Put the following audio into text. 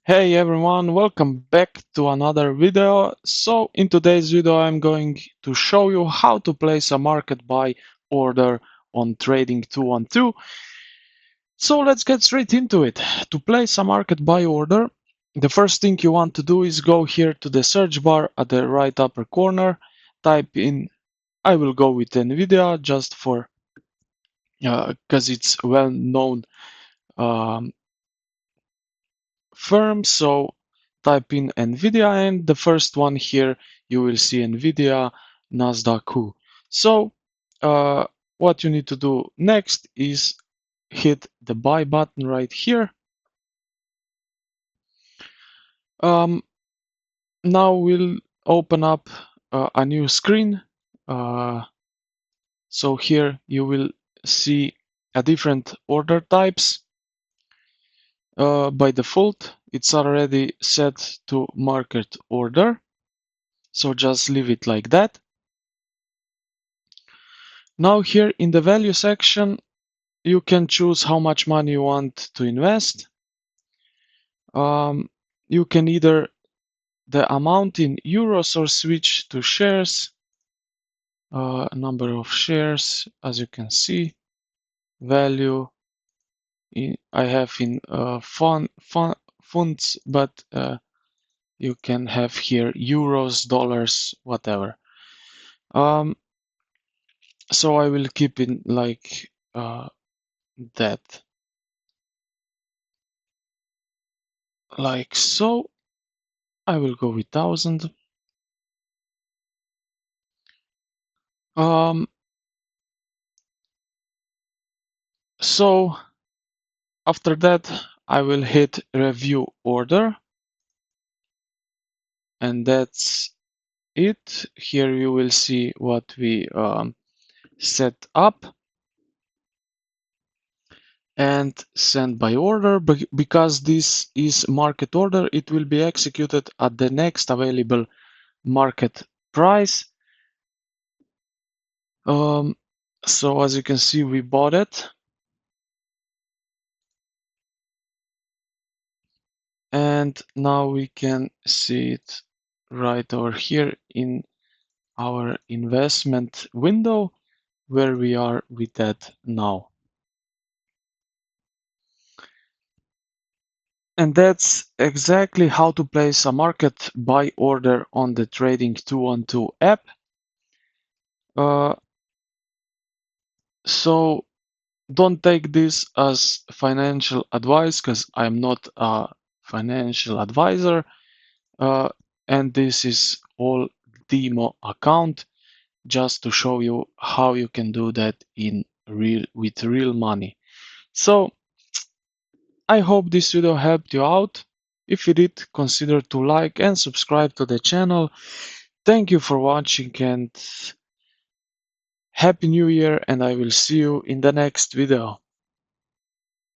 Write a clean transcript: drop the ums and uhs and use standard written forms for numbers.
Hey everyone, welcome back to another video. So in today's video I'm going to show you how to place a market buy order on trading 212. So let's get straight into it. To place a market buy order, the first thing you want to do is go here to the search bar at the right upper corner, type in, I will go with Nvidia just for because it's well known um, firm. So type in Nvidia, and the first one here you will see Nvidia Nasdaq QUCK. So what you need to do next is hit the buy button right here. Now we'll open up a new screen. So here you will see a different order types. By default, it's already set to market order. So just leave it like that. Now here in the value section, you can choose how much money you want to invest. You can either the amount in euros or switch to shares. Number of shares, as you can see, value I have in funds, but you can have here euros, dollars, whatever. So I will keep it like that, like so. I will go with 1000. So after that, I will hit review order, and that's it. Here you will see what we set up and send by order. But because this is market order, it will be executed at the next available market price. So as you can see, we bought it. And now we can see it right over here in our investment window where we are with that now. And that's exactly how to place a market buy order on the Trading 212 app. So don't take this as financial advice, because I'm not a financial advisor, and this is all demo account just to show you how you can do that with real money. So I hope this video helped you out. If you did, consider to like and subscribe to the channel. Thank you for watching, and Happy New Year, and I will see you in the next video.